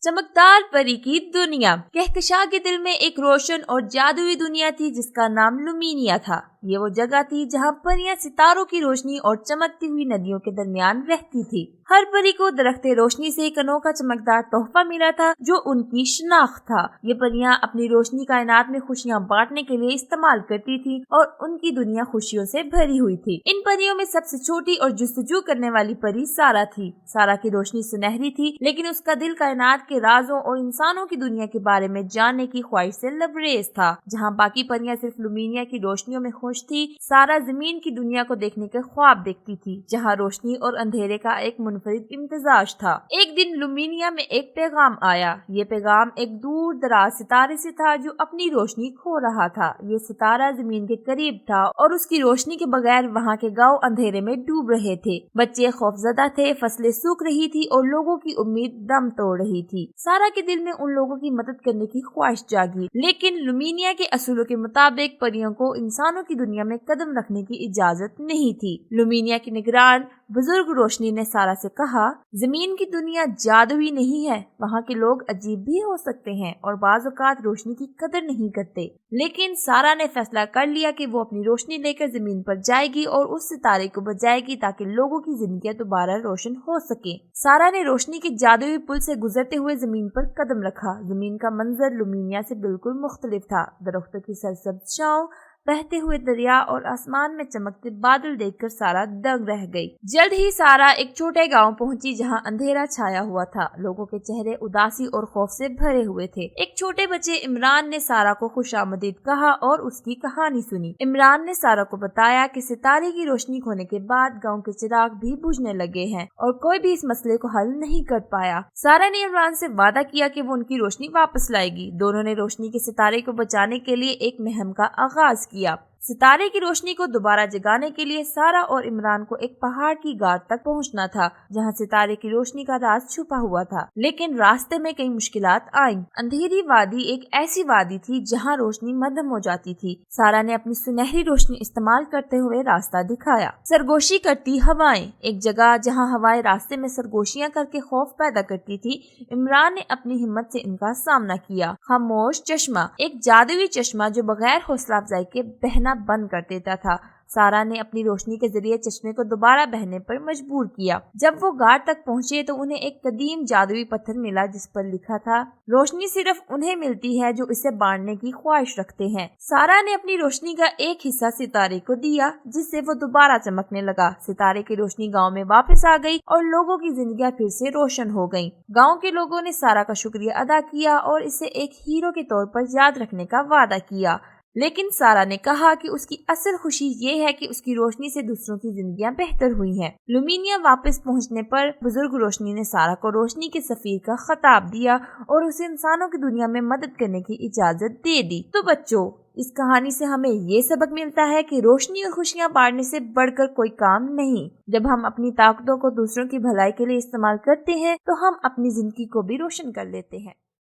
चमकदार परी की दुनिया। कहकशां के दिल में एक रोशन और जादुई दुनिया थी जिसका नाम लुमीनिया था। ये वो जगह थी जहाँ परियां सितारों की रोशनी और चमकती हुई नदियों के दरमियान रहती थी। हर परी को दरख्ते रोशनी से एक अनोखा चमकदार तोहफा मिला था जो उनकी शनाख्त था। ये परियां अपनी रोशनी कायनात में खुशियां बांटने के लिए इस्तेमाल करती थी और उनकी दुनिया खुशियों से भरी हुई थी। इन परियों में सबसे छोटी और जुस्तजू करने वाली परी सारा थी। सारा की रोशनी सुनहरी थी, लेकिन उसका दिल कायनात के राजों और इंसानों की दुनिया के बारे में जानने की ख्वाहिश से लबरेज था। जहाँ बाकी परियां सिर्फ लुमीनिया की रोशनियों में खुश थी, सारा जमीन की दुनिया को देखने के ख्वाब देखती थी, जहाँ रोशनी और अंधेरे का एक मुनफरिद इम्तिजाज था। एक दिन लुमीनिया में एक पैगाम आया। ये पैगाम एक दूर दराज सितारे से था जो अपनी रोशनी खो रहा था। ये सितारा जमीन के करीब था और उसकी रोशनी के बगैर वहाँ के गांव अंधेरे में डूब रहे थे। बच्चे खौफजदा थे, फसलें सूख रही थी और लोगों की उम्मीद दम तोड़ रही थी। सारा के दिल में उन लोगों की मदद करने की ख्वाहिश जागी, लेकिन लुमीनिया के असूलों के मुताबिक परियों को इंसानों की दुनिया में कदम रखने की इजाजत नहीं थी। लुमीनिया की निगरान बुजुर्ग रोशनी ने सारा से कहा, जमीन की दुनिया जादुई नहीं है, वहाँ के लोग अजीब भी हो सकते हैं और बाज़ औक़ात रोशनी की कदर नहीं करते। लेकिन सारा ने फैसला कर लिया कि वो अपनी रोशनी लेकर जमीन पर जाएगी और उस सितारे को बचाएगी ताकि लोगों की जिंदगी दोबारा रोशन हो सके। सारा ने रोशनी के जादुई पुल से गुजरते हुए जमीन पर कदम रखा। जमीन का मंजर लुमीनिया से बिल्कुल मुख्तलिफ था। दरख्तों की सरसब्ज छांव, बहते हुए दरिया और आसमान में चमकते बादल देखकर सारा दंग रह गई। जल्द ही सारा एक छोटे गांव पहुंची जहां अंधेरा छाया हुआ था। लोगों के चेहरे उदासी और खौफ से भरे हुए थे। एक छोटे बच्चे इमरान ने सारा को खुशामदीद कहा और उसकी कहानी सुनी। इमरान ने सारा को बताया कि सितारे की रोशनी खोने के बाद गाँव के चिराग भी बुझने लगे हैं और कोई भी इस मसले को हल नहीं कर पाया। सारा ने इमरान से वादा किया कि वो उनकी रोशनी वापस लाएगी। दोनों ने रोशनी के सितारे को बचाने के लिए एक मुहिम का आगाज किया। सितारे की रोशनी को दोबारा जगाने के लिए सारा और इमरान को एक पहाड़ की गाड़ तक पहुंचना था जहां सितारे की रोशनी का राज छुपा हुआ था। लेकिन रास्ते में कई मुश्किलात आईं। अंधेरी वादी एक ऐसी वादी थी जहां रोशनी मध्यम हो जाती थी। सारा ने अपनी सुनहरी रोशनी इस्तेमाल करते हुए रास्ता दिखाया। सरगोशी करती हवाएं। एक जगह जहां हवाएं रास्ते में सरगोशियां करके खौफ पैदा करती थी, इमरान ने अपनी हिम्मत से इनका सामना किया। खामोश चश्मा, एक जादुई चश्मा जो बगैर हौसला अफजाई के बहना बंद कर देता था। सारा ने अपनी रोशनी के जरिए चश्मे को दोबारा बहने पर मजबूर किया। जब वो गाड़ तक पहुंचे तो उन्हें एक कदीम जादुई पत्थर मिला जिस पर लिखा था, रोशनी सिर्फ उन्हें मिलती है जो इसे बांटने की ख्वाहिश रखते हैं। सारा ने अपनी रोशनी का एक हिस्सा सितारे को दिया जिससे वो दोबारा चमकने लगा। सितारे की रोशनी गाँव में वापस आ गई और लोगों की जिंदगियां फिर से रोशन हो गयी। गाँव के लोगों ने सारा का शुक्रिया अदा किया और इसे एक हीरो के तौर पर याद रखने का वादा किया। लेकिन सारा ने कहा कि उसकी असल खुशी ये है कि उसकी रोशनी से दूसरों की जिंदगियां बेहतर हुई हैं। लुमीनिया वापस पहुंचने पर बुजुर्ग रोशनी ने सारा को रोशनी के सफीर का खिताब दिया और उसे इंसानों की दुनिया में मदद करने की इजाजत दे दी। तो बच्चों, इस कहानी से हमें ये सबक मिलता है कि रोशनी और खुशियां बांटने से बढ़कर कोई काम नहीं। जब हम अपनी ताकतों को दूसरों की भलाई के लिए इस्तेमाल करते हैं तो हम अपनी जिंदगी को भी रोशन कर लेते हैं।